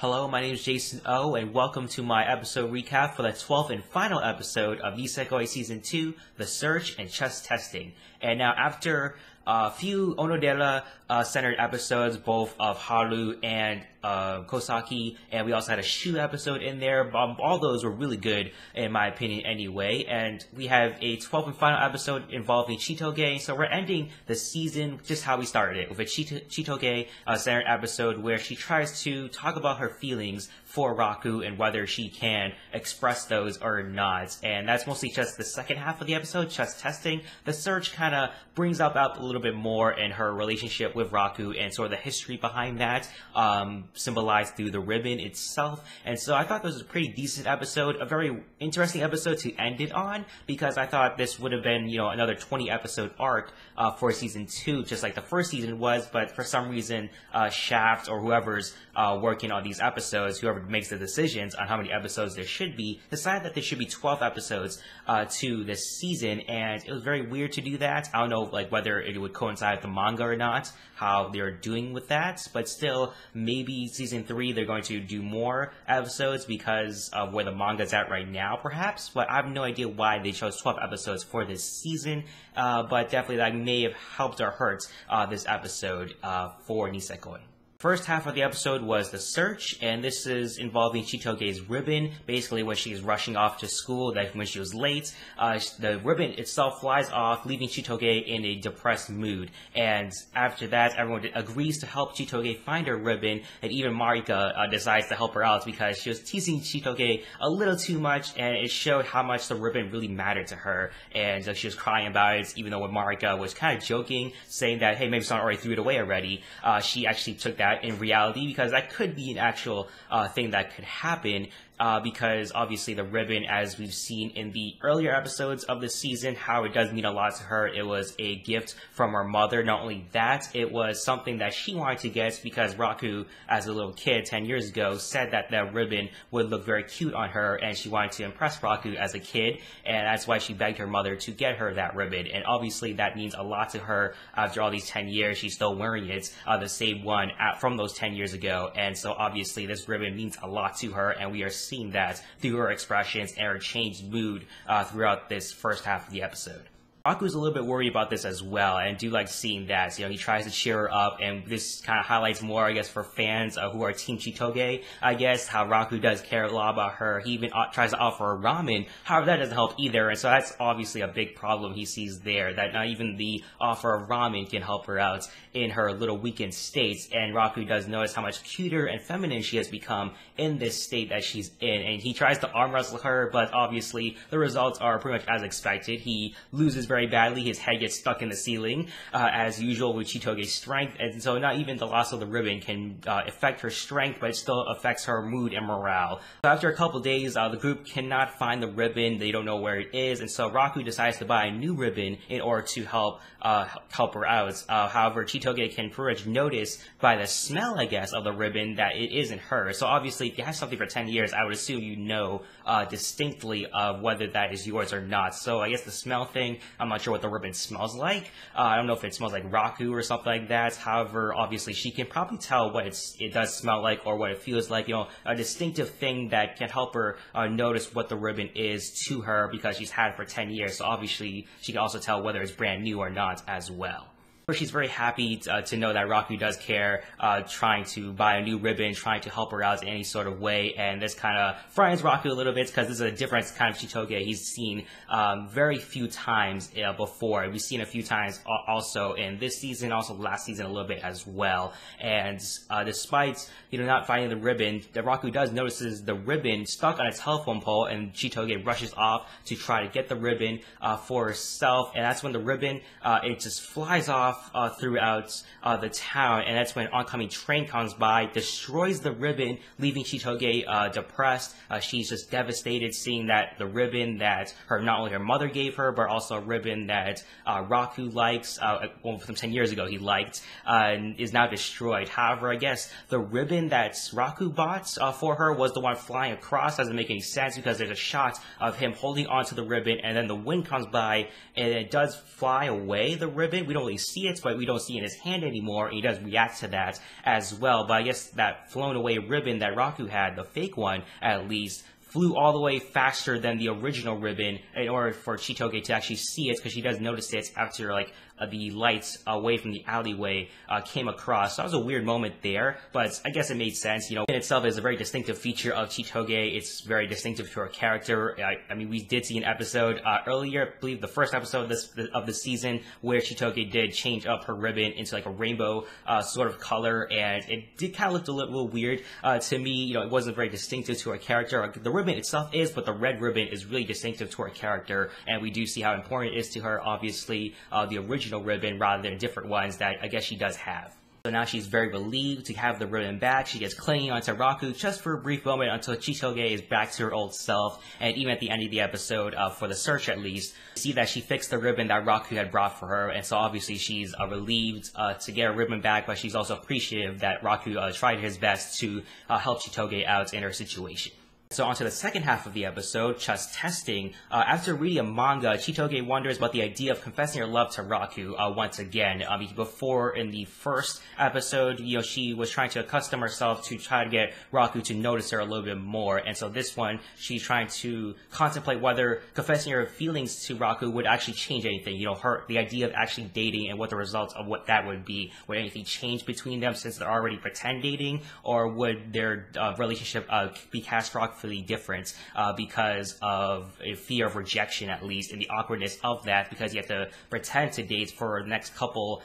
Hello, my name is Jason O, and welcome to my episode recap for the 12th and final episode of Nisekoi Season 2, The Search and Chess Testing. And now, after a few Onodera-centered episodes, both of Haru and Kosaki, and we also had a Shu episode in there. All those were really good, in my opinion, anyway. And we have a 12th and final episode involving Chitoge, so we're ending the season just how we started it, with a Chitoge-centered episode where she tries to talk about her feelings for Raku and whether she can express those or not. And that's mostly just the second half of the episode, chess testing. The search kind of brings up a little bit more in her relationship with Raku and sort of the history behind that, symbolized through the ribbon itself. And so I thought this was a pretty decent episode, a very interesting episode to end it on, because I thought this would have been, another 20 episode arc for season 2, just like the first season was, but for some reason, Shaft or whoever's working on these episodes, whoever makes the decisions on how many episodes there should be, decided that there should be 12 episodes to this season, and it was very weird to do that. I don't know whether it would coincide with the manga or not, how they're doing with that, but still, maybe season 3 they're going to do more episodes because of where the manga's at right now, perhaps, but I have no idea why they chose 12 episodes for this season, but definitely that may have helped or hurt this episode for Nisekoi. First half of the episode was the search, and this is involving Chitoge's ribbon. Basically, when she is rushing off to school, that when she was late, the ribbon itself flies off, leaving Chitoge in a depressed mood. And after that, everyone agrees to help Chitoge find her ribbon, and even Marika decides to help her out because she was teasing Chitoge a little too much, and it showed how much the ribbon really mattered to her. And she was crying about it, even though when Marika was kind of joking, saying that, hey, maybe someone already threw it away already. She actually took that in reality, because that could be an actual thing that could happen, because obviously the ribbon, as we've seen in the earlier episodes of the season, how it does mean a lot to her. It was a gift from her mother. Not only that, it was something that she wanted to get because Raku, as a little kid 10 years ago, said that that ribbon would look very cute on her, and she wanted to impress Raku as a kid, and that's why she begged her mother to get her that ribbon. And obviously that means a lot to her. After all these 10 years, she's still wearing it, the same one from those 10 years ago, and so obviously this ribbon means a lot to her, and we are seeing that through her expressions and her changed mood throughout this first half of the episode. Raku's a little bit worried about this as well, and do like seeing that. He tries to cheer her up, and this kind of highlights more, I guess, for fans who are Team Chitoge, I guess, how Raku does care a lot about her. He even tries to offer her ramen, however, that doesn't help either, and so that's obviously a big problem he sees there, that not even the offer of ramen can help her out in her little weakened states, and Raku does notice how much cuter and feminine she has become in this state that she's in, and he tries to arm wrestle her, but obviously the results are pretty much as expected. He loses very badly, his head gets stuck in the ceiling, as usual with Chitoge's strength, and so not even the loss of the ribbon can affect her strength, but it still affects her mood and morale. So after a couple days, the group cannot find the ribbon, they don't know where it is, and so Raku decides to buy a new ribbon in order to help her out. However, Chitoge can pretty much notice by the smell, I guess, of the ribbon that it isn't her. So obviously, if you have something for 10 years, I would assume you know distinctly of whether that is yours or not. So I guess the smell thing, I'm not sure what the ribbon smells like. I don't know if it smells like Raku or something like that. However, obviously, she can probably tell what it does smell like or what it feels like, a distinctive thing that can help her notice what the ribbon is to her because she's had it for 10 years. So obviously, she can also tell whether it's brand new or not as well. She's very happy to know that Raku does care, trying to buy a new ribbon, trying to help her out in any sort of way, and this kind of frightens Raku a little bit because this is a different kind of Chitoge he's seen very few times before. We've seen a few times also in this season, also last season a little bit as well, and despite not finding the ribbon, Raku does notices the ribbon stuck on a telephone pole, and Chitoge rushes off to try to get the ribbon for herself, and that's when the ribbon, it just flies off throughout the town, and that's when an oncoming train comes by, destroys the ribbon, leaving Chitoge depressed. She's just devastated seeing that the ribbon that not only her mother gave her, but also a ribbon that Raku likes, from 10 years ago he liked, is now destroyed. However, I guess the ribbon that Raku bought for her was the one flying across. Doesn't make any sense because there's a shot of him holding onto the ribbon, and then the wind comes by, and it does fly away, the ribbon. We don't really see it, but we don't see it in his hand anymore, and he does react to that as well. But I guess that flown away ribbon that Raku had, the fake one at least, flew all the way faster than the original ribbon in order for Chitoge to actually see it, because she does notice it after like the lights away from the alleyway came across. So that was a weird moment there, but I guess it made sense. You know, in itself is a very distinctive feature of Chitoge. It's very distinctive to her character. I mean, we did see an episode earlier, I believe the first episode of the season, where Chitoge did change up her ribbon into like a rainbow sort of color, and it did kind of look a little weird to me. You know, it wasn't very distinctive to her character. The ribbon itself is, but the red ribbon is really distinctive to her character, and we do see how important it is to her, obviously, the original ribbon rather than different ones that I guess she does have. So now she's very relieved to have the ribbon back. She gets clinging onto Raku just for a brief moment until Chitoge is back to her old self. And even at the end of the episode, for the search at least, we see that she fixed the ribbon that Raku had brought for her. And so obviously she's relieved to get her ribbon back, but she's also appreciative that Raku tried his best to help Chitoge out in her situation. So on to the second half of the episode, just testing. After reading a manga, Chitoge wonders about the idea of confessing her love to Raku once again. Before, in the first episode, you know, she was trying to accustom herself to try to get Raku to notice her a little bit more. And so this one, she's trying to contemplate whether confessing her feelings to Raku would actually change anything. You know, the idea of actually dating and what the results of what that would be. Would anything change between them since they're already pretend dating? Or would their relationship be catastrophically different because of a fear of rejection, at least, and the awkwardness of that, because you have to pretend to date for the next couple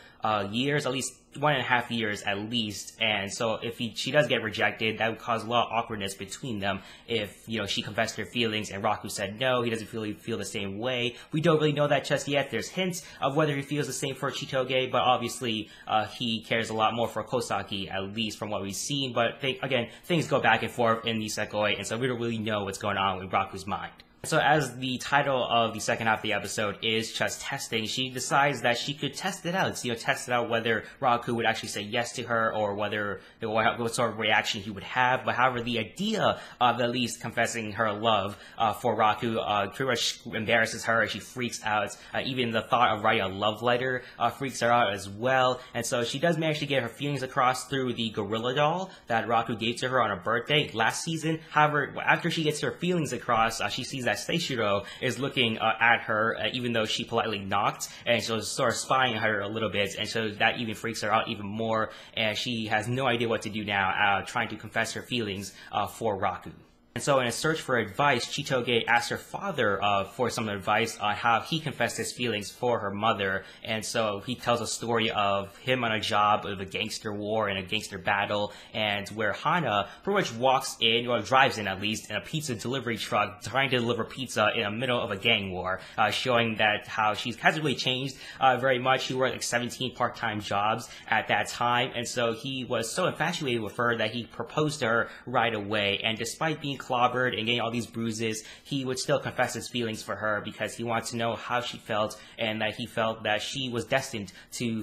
years, at least 1.5 years at least. And so if she does get rejected, that would cause a lot of awkwardness between them. If, you know, she confessed her feelings and Raku said no, he doesn't really feel the same way. We don't really know that just yet. There's hints of whether he feels the same for Chitoge, but obviously he cares a lot more for Kosaki, at least from what we've seen. But again, things go back and forth in Nisekoi, and so we don't really know what's going on with Raku's mind. So as the title of the second half of the episode is just testing, she decides that she could test it out. You know, test it out whether Raku would actually say yes to her, or whether, what sort of reaction he would have. But however, the idea of at least confessing her love for Raku pretty much embarrasses her, and she freaks out. Even the thought of writing a love letter freaks her out as well. And so she does manage to get her feelings across through the gorilla doll that Raku gave to her on her birthday last season. However, after she gets her feelings across, she sees that Seishiro is looking at her, even though she politely knocked, and so sort of spying on her a little bit, and so that even freaks her out even more, and she has no idea what to do now, trying to confess her feelings for Raku. And so in a search for advice, Chitoge asked her father for some advice on how he confessed his feelings for her mother. And so he tells a story of him on a job of a gangster war and a gangster battle, and where Hana pretty much walks in, or drives in at least, in a pizza delivery truck trying to deliver pizza in the middle of a gang war, showing that how she hasn't really changed very much. She worked like 17 part-time jobs at that time, and so he was so infatuated with her that he proposed to her right away. And despite being clobbered and getting all these bruises, he would still confess his feelings for her because he wanted to know how she felt, and that he felt that she was destined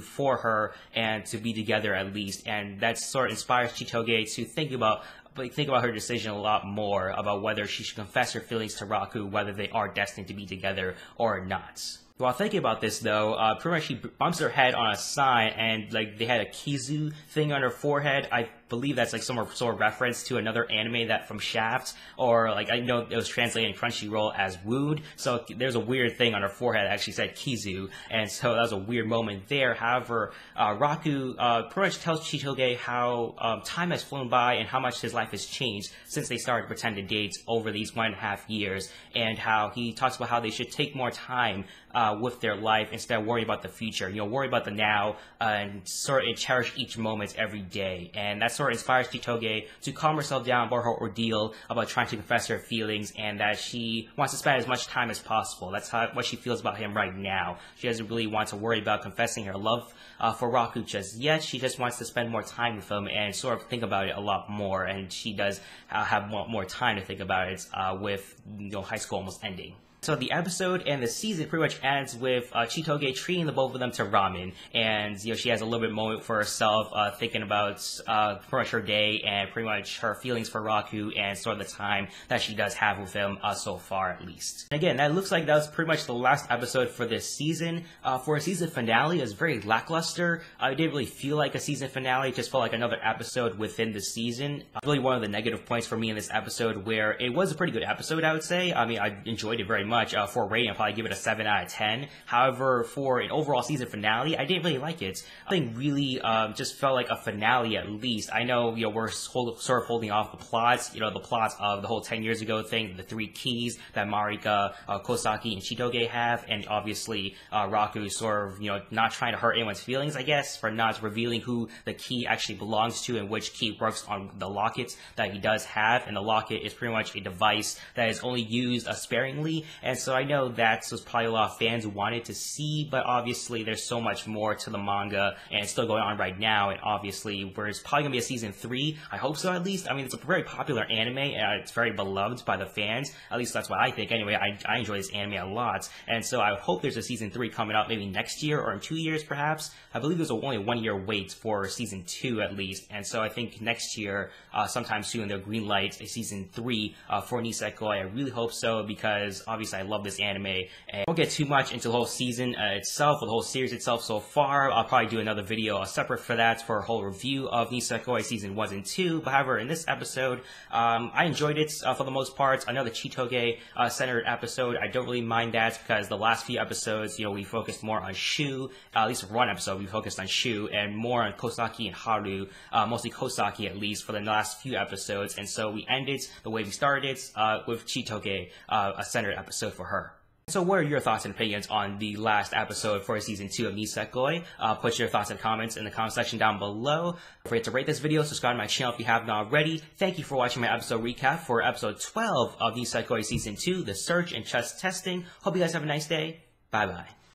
for her and to be together at least. And that sort of inspires Chitoge to think about her decision a lot more, about whether she should confess her feelings to Raku, whether they are destined to be together or not. While thinking about this, though, pretty much she bumps her head on a sign, and like they had a kizu thing on her forehead. I believe that's like some sort of reference to another anime that from Shaft, or like I know it was translated in Crunchyroll as wound. So there's a weird thing on her forehead that actually said kizu, and so that was a weird moment there. However, Raku pretty much tells Chitoge how time has flown by and how much his life has changed since they started pretend to date over these 1.5 years, and how he talks about how they should take more time with their life instead of worrying about the future. You know, worry about the now and sort of cherish each moment every day. And that sort of inspires Chitoge to calm herself down about her ordeal, about trying to confess her feelings, and that she wants to spend as much time as possible. That's what she feels about him right now. She doesn't really want to worry about confessing her love for Raku just yet. She just wants to spend more time with him and sort of think about it a lot more. And she does have more time to think about it with high school almost ending. So the episode and the season pretty much ends with Chitoge treating the both of them to ramen, and she has a little bit moment for herself, thinking about pretty much her day and pretty much her feelings for Raku and sort of the time that she does have with him so far at least. And again, that looks like that was pretty much the last episode for this season. For a season finale, it was very lackluster. I didn't really feel like a season finale; it just felt like another episode within the season. Really, one of the negative points for me in this episode, where it was a pretty good episode, I would say. I mean, I enjoyed it very much. For a rating, I'll probably give it a 7 out of 10. However, for an overall season finale, I didn't really like it. I think really just felt like a finale at least. I know, we're sort of holding off the plots, the plots of the whole 10 years ago thing, the 3 keys that Marika, Kosaki, and Chitoge have, and obviously Raku sort of, not trying to hurt anyone's feelings, I guess, for not revealing who the key actually belongs to and which key works on the locket that he does have, and the locket is pretty much a device that is only used sparingly. And so I know that was probably a lot of fans wanted to see, but obviously there's so much more to the manga, and it's still going on right now, and obviously there's probably going to be a season 3, I hope so at least. I mean, it's a very popular anime, and it's very beloved by the fans, at least that's what I think anyway. I enjoy this anime a lot, and so I hope there's a season 3 coming out maybe next year, or in 2 years perhaps. I believe there's only a 1-year wait for season 2 at least, and so I think next year, sometime soon, they'll greenlight a season 3 for Nisekoi. I really hope so, because obviously I love this anime, and I won't get too much into the whole season itself, or the whole series itself so far. I'll probably do another video separate for that, for a whole review of Nisekoi season 1 and 2, but however, in this episode, I enjoyed it for the most part. Another Chitoge centered episode. I don't really mind that, because the last few episodes, we focused more on Shu, at least for one episode, we focused on Shu, and more on Kosaki and Haru, mostly Kosaki at least, for the last few episodes, and so we ended the way we started it, with Chitoge, a centered episode for her. So what are your thoughts and opinions on the last episode for season 2 of Nisekoi? Put your thoughts and comments in the comment section down below. Don't forget to rate this video, subscribe to my channel if you have not already. Thank you for watching my episode recap for episode 12 of Nisekoi season 2, The Search and Chess Testing. Hope you guys have a nice day. Bye bye.